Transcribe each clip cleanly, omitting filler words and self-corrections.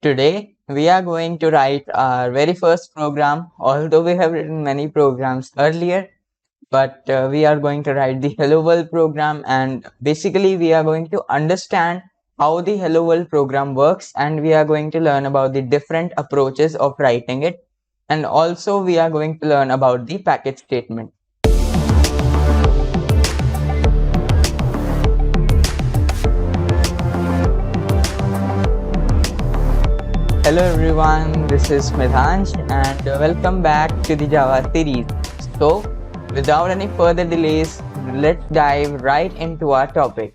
Today we are going to write our very first program, although we have written many programs earlier, but we are going to write the Hello World program, and basically we are going to understand how the Hello World program works, and we are going to learn about the different approaches of writing it, and also we are going to learn about the package statement. Hello everyone, this is Meedhansh and welcome back to the Java series. So, without any further delays, let's dive right into our topic.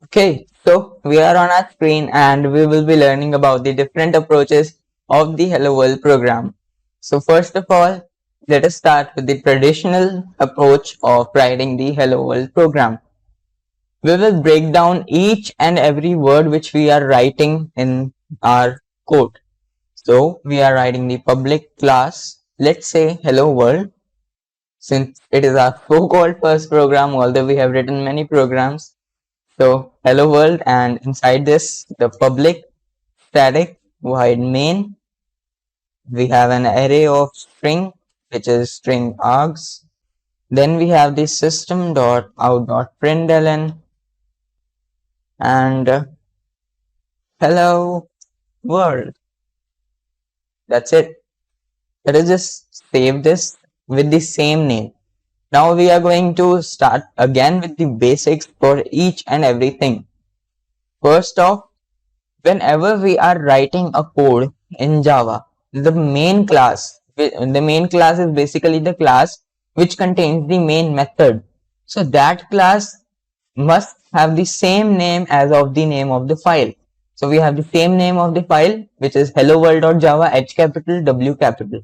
Okay, so we are on our screen and we will be learning about the different approaches of the Hello World program. So first of all, let us start with the traditional approach of writing the Hello World program. We will break down each and every word which we are writing in our code. So we are writing the public class, let's say hello world, since it is our so-called first program, although we have written many programs. So hello world, and inside this, the public static void main, we have an array of string, which is string args. Then we have the system.out.println and hello world. That's it. Let us just save this with the same name. Now we are going to start again with the basics for each and everything. First off, whenever we are writing a code in Java, the main class is basically the class which contains the main method. So that class must have the same name as of the name of the file. So we have the same name of the file, which is hello world.java, H capital, W capital.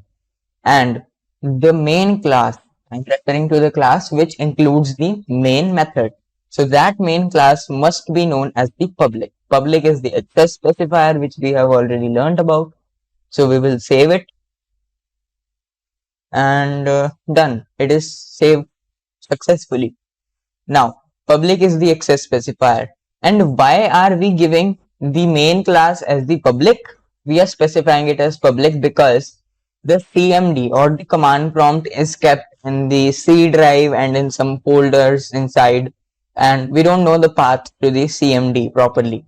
And the main class, I'm referring to the class which includes the main method. So that main class must be known as the public. Public is the access specifier which we have already learned about. So we will save it and done. It is saved successfully. Now, public is the access specifier. And why are we giving the main class as the public? We are specifying it as public because the CMD or the command prompt is kept in the C drive and in some folders inside, and we don't know the path to the CMD properly.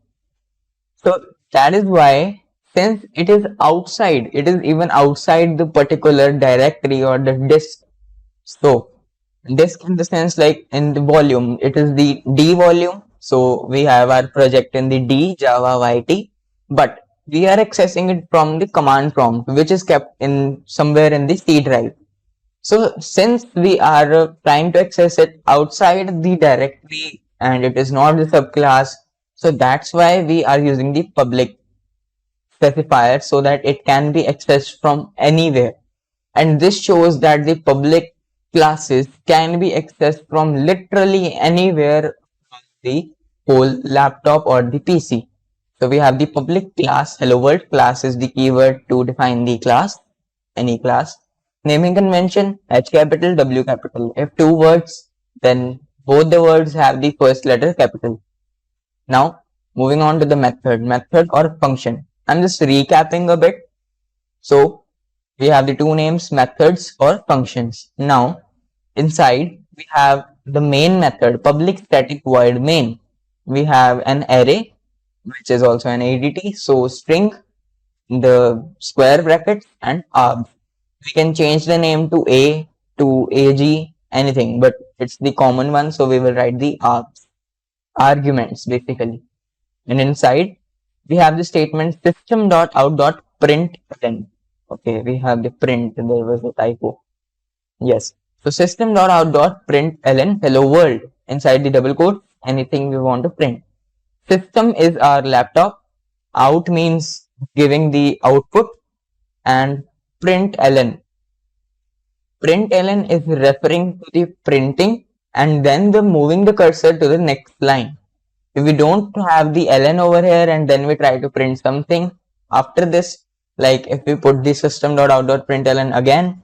So that is why, since it is outside, it is even outside the particular directory or the disk. So disk in the sense like in the volume, it is the D volume. So we have our project in the D Java YT, but we are accessing it from the command prompt, which is kept in somewhere in the C drive. So since we are trying to access it outside the directory and it is not the subclass, so that's why we are using the public specifier so that it can be accessed from anywhere. And this shows that the public classes can be accessed from literally anywhere on the whole laptop or the PC. So we have the public class, hello world. Class is the keyword to define the class, any class. Naming convention, H capital, W capital. If two words, then both the words have the first letter capital. Now, moving on to the method or function. I'm just recapping a bit. So, we have the two names, methods or functions. Now, inside, we have the main method, public static void main. We have an array, which is also an ADT. So string, the square brackets and args. We can change the name to A, to AG, anything, but it's the common one. So we will write the args, arguments basically. And inside we have the statement system.out.println. Okay, we have the print, there was a typo. Yes. So system.out.println hello world. Inside the double quote, anything we want to print. System is our laptop, out means giving the output, and println is referring to the printing and then the moving the cursor to the next line. If we don't have the ln over here and then we try to print something after this, like if we put the system.out.println again,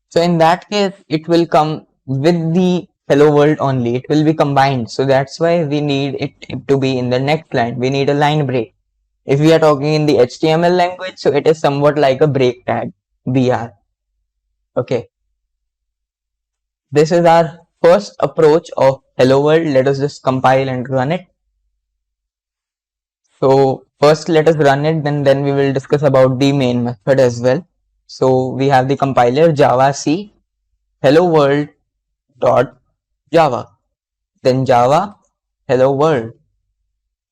so in that case it will come with the hello world only, it will be combined. So that's why we need it to be in the next line. We need a line break. If we are talking in the HTML language, so it is somewhat like a break tag, BR. Okay. This is our first approach of hello world. Let us just compile and run it. So first let us run it, then we will discuss about the main method as well. So we have the compiler java c hello world dot java, then java hello world,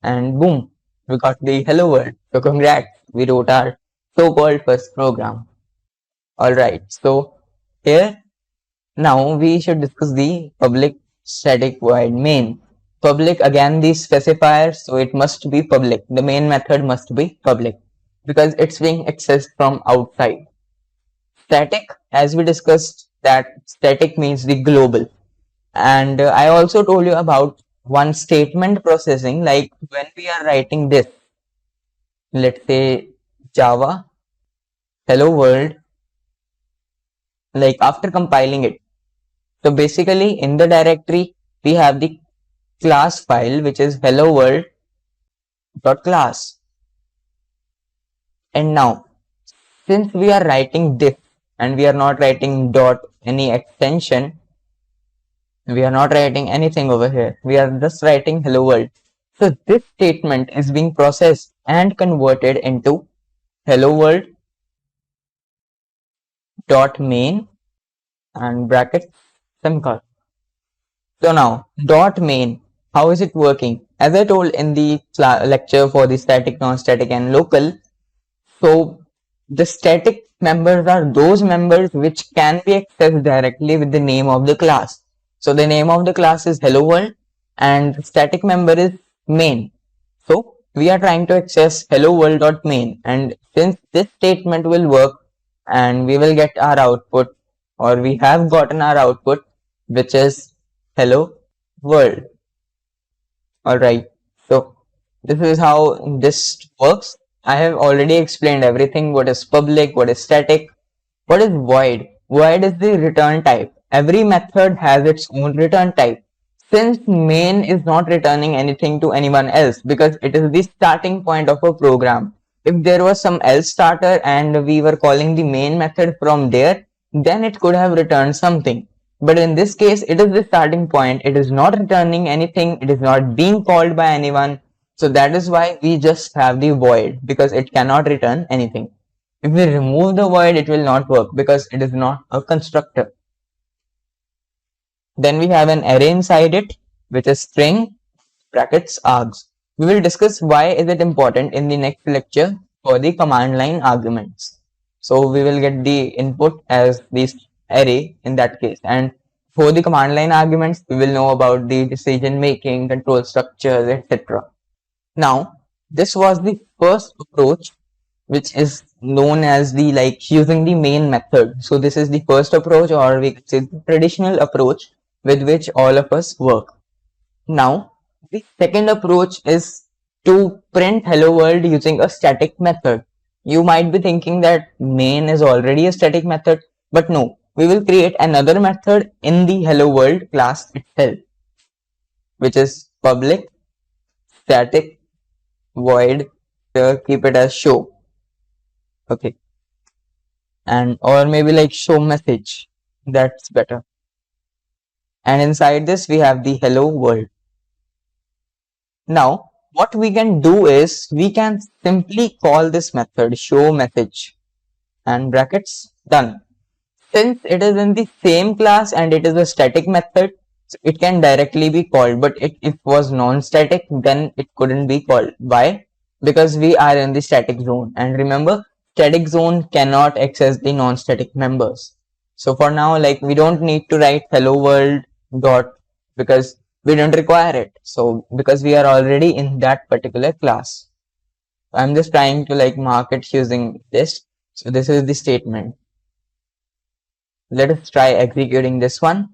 and boom, we got the hello world. So congrats, we wrote our so-called first program. Alright, so here now we should discuss the public static void main. Public, again the specifier, so it must be public. The main method must be public because it's being accessed from outside. Static, as we discussed, that static means the global. And I also told you about one statement processing, like when we are writing this, let's say Java hello world, like after compiling it. So basically in the directory, we have the class file which is hello world dot class. And now since we are writing this and we are not writing dot any extension, we are not writing anything over here, we are just writing hello world. So this statement is being processed and converted into hello world dot main and bracket semicolon. So now dot main, how is it working? As I told in the lecture for the static, non-static and local, so the static members are those members which can be accessed directly with the name of the class. So the name of the class is hello world and the static member is main. So we are trying to access hello world.main, and since this statement will work and we will get our output, or we have gotten our output, which is hello world. Alright, so this is how this works. I have already explained everything, what is public, what is static, what is void. Void is the return type. Every method has its own return type. Since main is not returning anything to anyone else because it is the starting point of a program. If there was some else starter and we were calling the main method from there, then it could have returned something. But in this case, it is the starting point. It is not returning anything. It is not being called by anyone. So that is why we just have the void, because it cannot return anything. If we remove the void, it will not work because it is not a constructor. Then we have an array inside it, which is string brackets args. We will discuss why is it important in the next lecture for the command line arguments. So we will get the input as this array in that case, and for the command line arguments, we will know about the decision making, control structures, etc. Now, this was the first approach, which is known as the using the main method. So this is the first approach, or we could say the traditional approach with which all of us work. Now, the second approach is to print hello world using a static method. You might be thinking that main is already a static method, but no, we will create another method in the hello world class itself, which is public static void, keep it as show. Okay, and or maybe show message, that's better. And inside this we have the hello world. Now what we can do is we can simply call this method show message and brackets done. Since it is in the same class and it is a static method, so it can directly be called, but if it was non-static, then it couldn't be called. Why? Because we are in the static zone, and remember, static zone cannot access the non-static members. So for now, we don't need to write hello world dot, because we don't require it. So because we are already in that particular class, I'm just trying to mark it using this. So this is the statement. Let us try executing this one.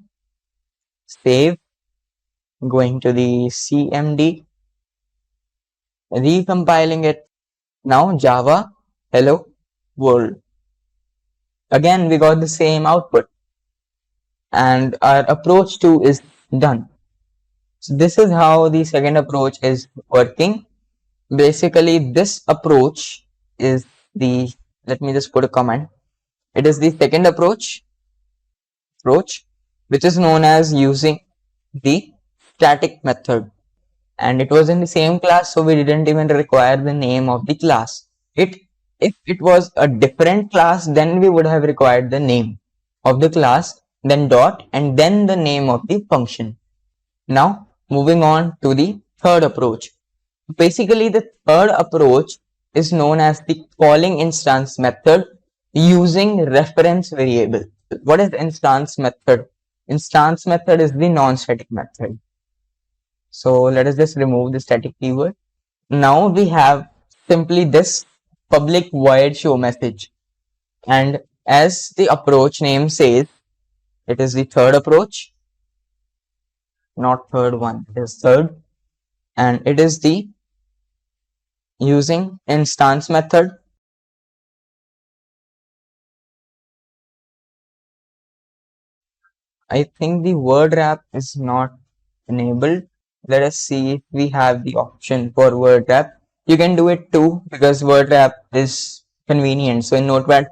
Save, going to the CMD, recompiling it. Now Java hello world. Again we got the same output, and our approach 2 is done. So this is how the second approach is working. Basically, this approach is the, let me just put a comment. It is the second approach, which is known as using the static method. And it was in the same class, so we didn't even require the name of the class. If it was a different class, then we would have required the name of the class, then dot, and then the name of the function. Now, moving on to the third approach. Basically, the third approach is known as the calling instance method using reference variable. What is instance method? Instance method is the non-static method. So let us just remove the static keyword. Now we have simply this public void show message. And as the approach name says, it is the third approach, not third one, it is third. And it is the using instance method. I think the word wrap is not enabled. Let us see if we have the option for word wrap. You can do it too because word wrap is convenient. So in Notepad++,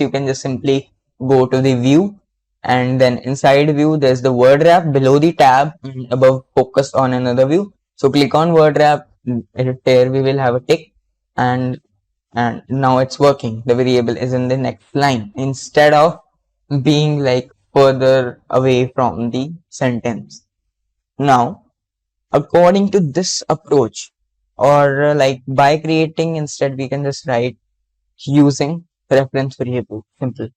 you can just simply go to the view, and then inside view there's the word wrap, below the tab and above focus on another view. So click on word wrap, there we will have a tick, and now it's working. The variable is in the next line instead of being like further away from the sentence. Now, according to this approach, or like by creating, instead we can just write using reference variable, simple.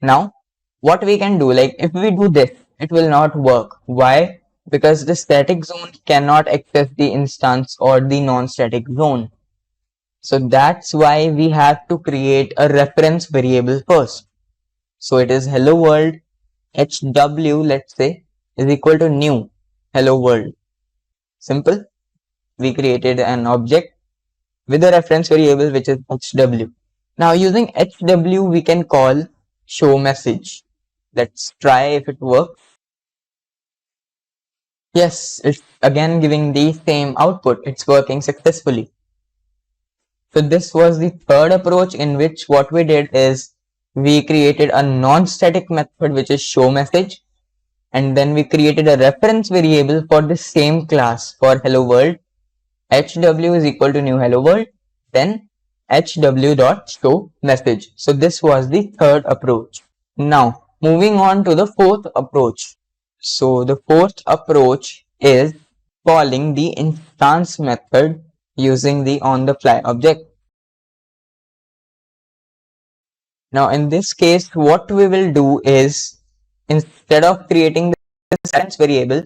Now, what we can do, like if we do this, it will not work. Why? Because the static zone cannot access the instance or the non-static zone. So that's why we have to create a reference variable first. So it is hello world HW, let's say, is equal to new hello world. Simple. We created an object with a reference variable which is HW. Now using HW we can call show message. Let's try if it works. Yes, it's again giving the same output. It's working successfully. So this was the third approach, in which what we did is we created a non-static method which is show message, and then we created a reference variable for the same class for hello world. HW is equal to new hello world, then HW dot show message. So this was the third approach. Now moving on to the fourth approach. So the fourth approach is calling the instance method using the on the fly object. Now in this case, what we will do is, instead of creating the reference variable,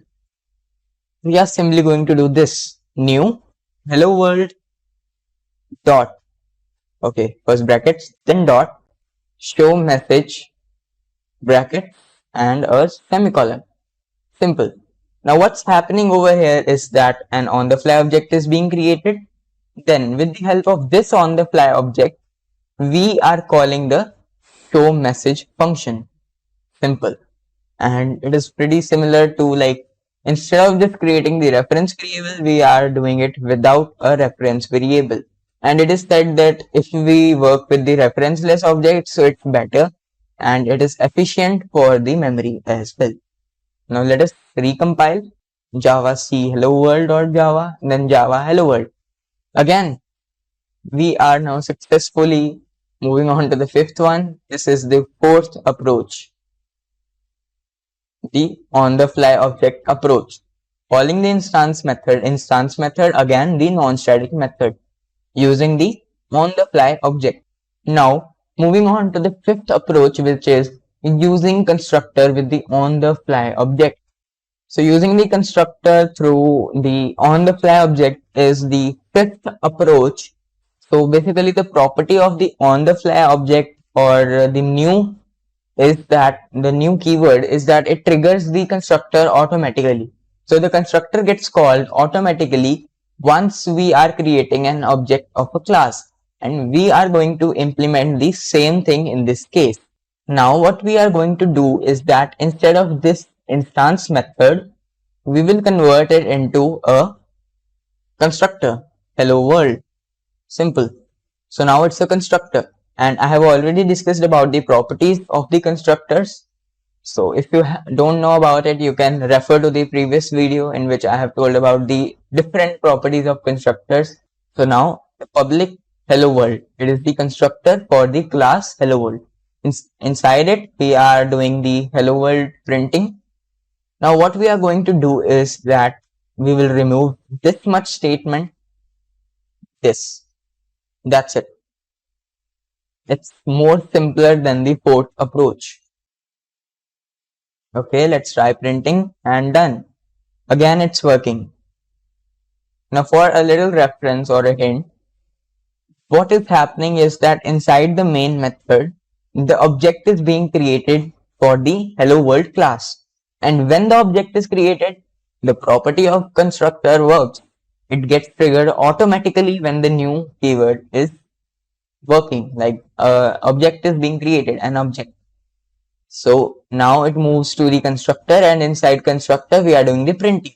we are simply going to do this new hello world dot, okay, first brackets, then dot show message bracket and a semicolon. Simple. Now what's happening over here is that an on the fly object is being created. Then with the help of this on the fly object, we are calling the show message function. Simple. And it is pretty similar to, like, instead of just creating the reference variable, we are doing it without a reference variable. And it is said that if we work with the referenceless object, so it's better and it is efficient for the memory as well. Now let us recompile java c hello world.java, then java hello world. Again, we are now successfully moving on to the fifth one. This is the fourth approach, the on the fly object approach. Calling the instance method again the non-static method using the on the fly object. Now moving on to the fifth approach, which is using constructor with the on the fly object. So using the constructor through the on the fly object is the fifth approach. So basically the property of the on the fly object, or the new, is that the new keyword is that it triggers the constructor automatically. So the constructor gets called automatically once we are creating an object of a class, and we are going to implement the same thing in this case. Now what we are going to do is that instead of this instance method, we will convert it into a constructor. hello world. Simple. So now it's a constructor, and I have already discussed about the properties of the constructors. So if you don't know about it, you can refer to the previous video in which I have told about the different properties of constructors. So now the public hello world, it is the constructor for the class hello world. Inside it, we are doing the hello world printing. Now what we are going to do is that we will remove this much statement, this. That's it. It's more simpler than the fourth approach. Okay, let's try printing and done. Again, it's working. Now for a little reference or a hint, what is happening is that inside the main method, the object is being created for the hello world class. And when the object is created, the property of constructor works. It gets triggered automatically when the new keyword is working, like object is being created, an object. So now it moves to the constructor, and inside constructor we are doing the printing.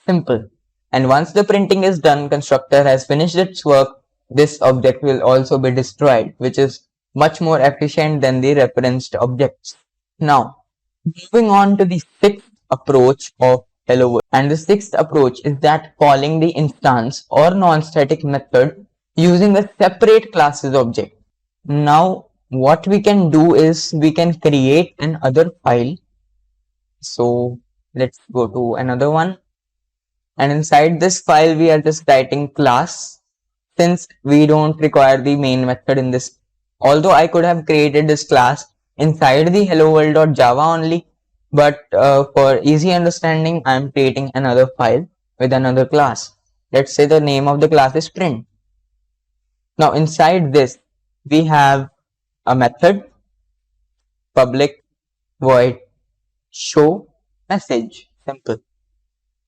Simple. And once the printing is done, constructor has finished its work, this object will also be destroyed, which is much more efficient than the referenced objects. Now, moving on to the sixth approach of hello world. And the sixth approach is that calling the instance or non-static method using a separate classes object. Now, what we can do is we can create another file. So let's go to another one. And inside this file, we are just writing class, since we don't require the main method in this. Although I could have created this class inside the hello world.java only, but for easy understanding, I am creating another file with another class. Let's say the name of the class is print. Now inside this, we have a method, public void show message. Simple.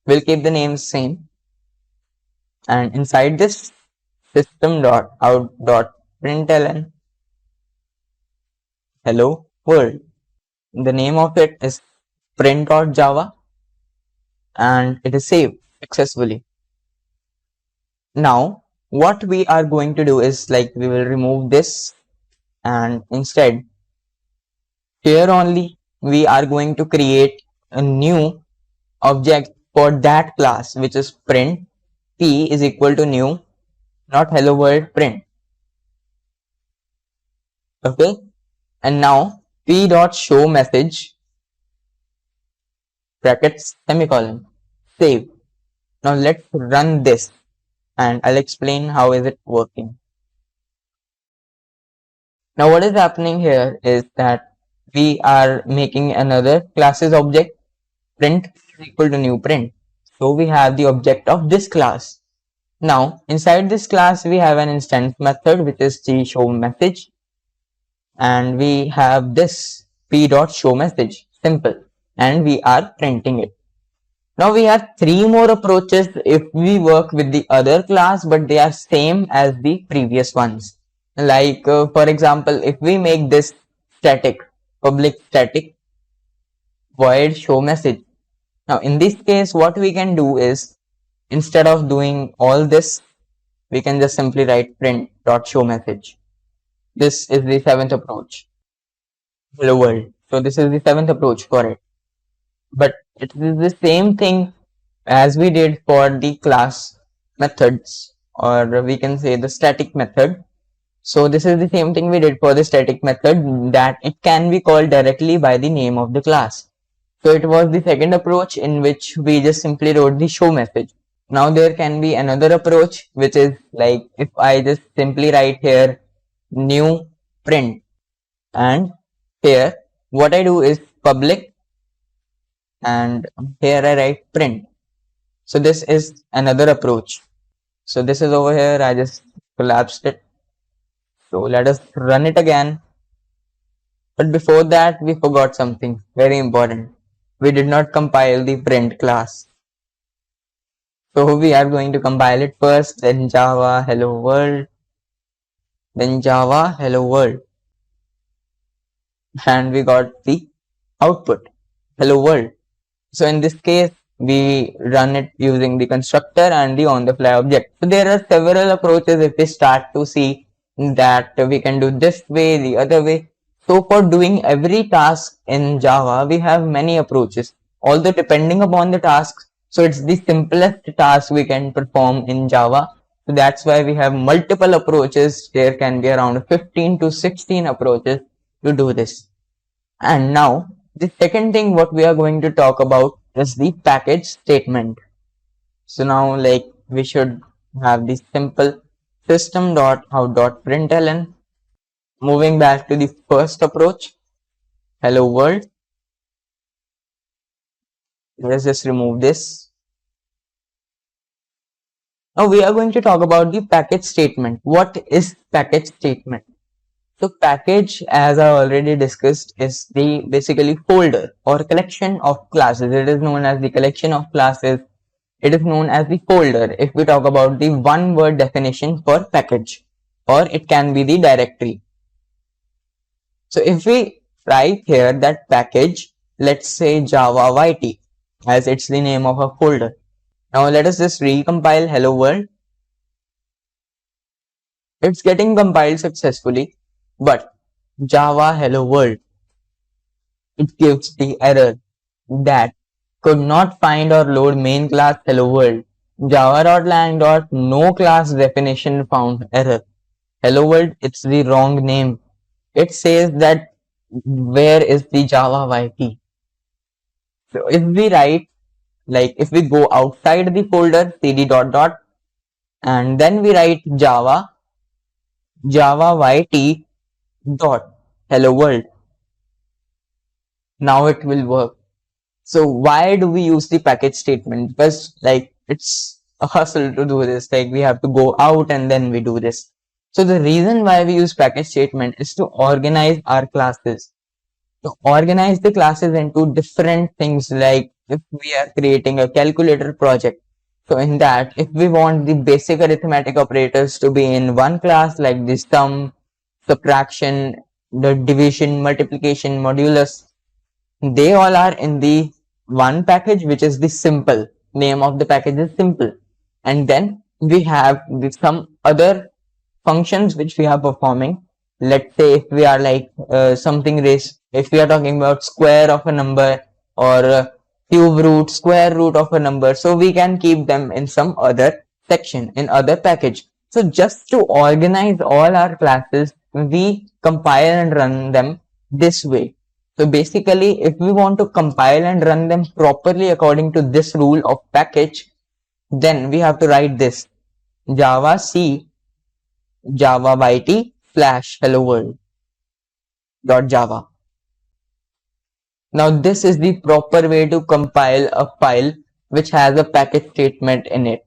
We'll keep the names same. And inside this, system.out.println hello world. The name of it is print.java, and it is saved successfully. Now what we are going to do is, like, we will remove this, and instead here only we are going to create a new object for that class, which is print p is equal to new, not hello world print. Okay, and now p dot show message brackets semicolon save. Now let's run this, and I'll explain how is it working. Now what is happening here is that we are making another classes object, print is equal to new print. So we have the object of this class. Now inside this class we have an instance method, which is the show message, and we have this p dot show message. Simple. And we are printing it. Now we have three more approaches if we work with the other class, but they are same as the previous ones. Like for example, if we make this static, public static void show message. Now in this case, what we can do is, instead of doing all this, we can just simply write print dot show message. This is the seventh approach. Hello world. So this is the seventh approach for it. But it is the same thing as we did for the class methods, or we can say the static method. So this is the same thing we did for the static method, that it can be called directly by the name of the class. So it was the second approach in which we just simply wrote the show message. Now there can be another approach, which is like if I just simply write here new print, and here what I do is public, and here I write print. So this is another approach. So this is over here, I just collapsed it. So let us run it again. But before that, we forgot something very important. We did not compile the print class. So we are going to compile it first, then Java hello world, then Java hello world. And we got the output hello world. So in this case, we run it using the constructor and the on the fly object. So there are several approaches if we start to see that we can do this way, the other way. So for doing every task in Java, we have many approaches. Although depending upon the task, so it's the simplest task we can perform in Java. So that's why we have multiple approaches. There can be around 15 to 16 approaches to do this. And now the second thing what we are going to talk about is the package statement. So now like we should have the simple system.out.println. Moving back to the first approach, hello world. Let's just remove this. Now we are going to talk about the package statement. What is package statement? So package, as I already discussed, is the basically folder or collection of classes. It is known as the collection of classes. It is known as the folder if we talk about the one word definition for package, or it can be the directory. So if we write here that package, let's say Java YT, as it's the name of a folder. Now let us just recompile hello world. It's getting compiled successfully, but Java hello world, it gives the error that could not find or load main class hello world. Java.lang.no class definition found error. Hello world, it's the wrong name. It says that where is the Java YT? So if we write, like if we go outside the folder cd dot dot and then we write Java YT dot hello world, now it will work. So why do we use the package statement? Because like it's a hustle to do this, like we have to go out and then we do this. So the reason why we use package statement is to organize our classes, to organize the classes into different things. Like if we are creating a calculator project, so in that if we want the basic arithmetic operators to be in one class, like the sum, subtraction, the division, multiplication, modulus, they all are in the one package, which is the simple. Name of the package is simple. And then we have some other functions which we are performing. Let's say if we are like something race, if we are talking about square of a number or cube root, square root of a number, so we can keep them in some other section, in other package. So just to organize all our classes, we compile and run them this way. So basically, if we want to compile and run them properly according to this rule of package, then we have to write this Java C Java YT / hello world dot Java. Now this is the proper way to compile a file which has a package statement in it.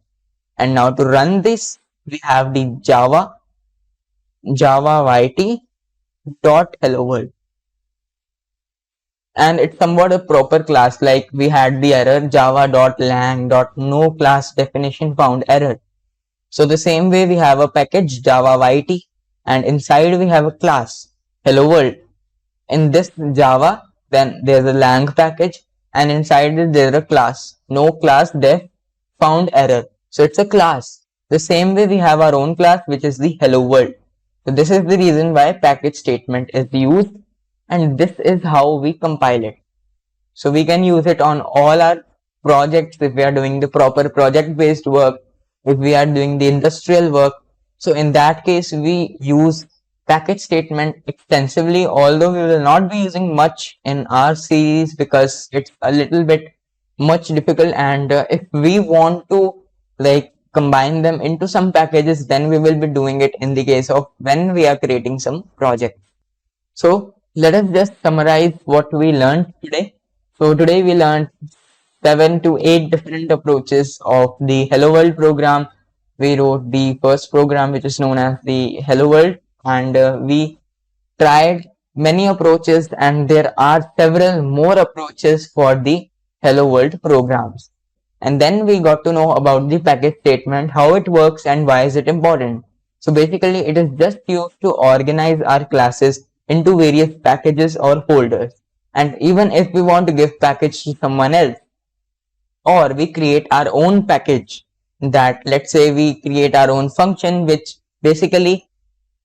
And now to run this, we have the Java YT dot hello world. And it's somewhat a proper class, like we had the error java.lang.no class definition found error. So the same way we have a package Java YT and inside we have a class hello world. In this Java, then there's a lang package and inside it there's a class, no class def found error. So it's a class. The same way we have our own class which is the hello world. So this is the reason why package statement is used, and this is how we compile it. So we can use it on all our projects if we are doing the proper project based work, if we are doing the industrial work. So in that case we use package statement extensively, although we will not be using much in our series because it's a little bit much difficult, and if we want to like combine them into some packages, then we will be doing it in the case of when we are creating some project. So let us just summarize what we learned today. So today we learned 7 to 8 different approaches of the Hello World program. We wrote the first program which is known as the Hello World, and we tried many approaches, and there are several more approaches for the Hello World programs. And then we got to know about the package statement, how it works and why is it important. So basically it is just used to organize our classes into various packages or folders. And even if we want to give package to someone else, or we create our own package, that let's say we create our own function which basically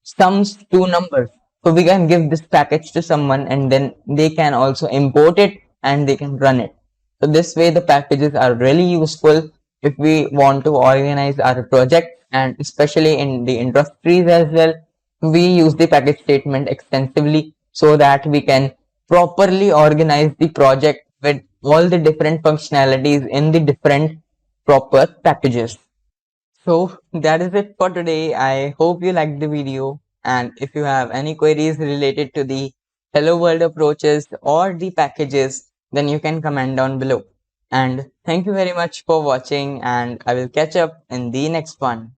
sums two numbers. So we can give this package to someone and then they can also import it and they can run it. So this way the packages are really useful if we want to organize our project, and especially in the industries as well. We use the package statement extensively so that we can properly organize the project with all the different functionalities in the different proper packages. So that is it for today. I hope you liked the video, and if you have any queries related to the Hello World approaches or the packages, then you can comment down below. And thank you very much for watching, and I will catch up in the next one.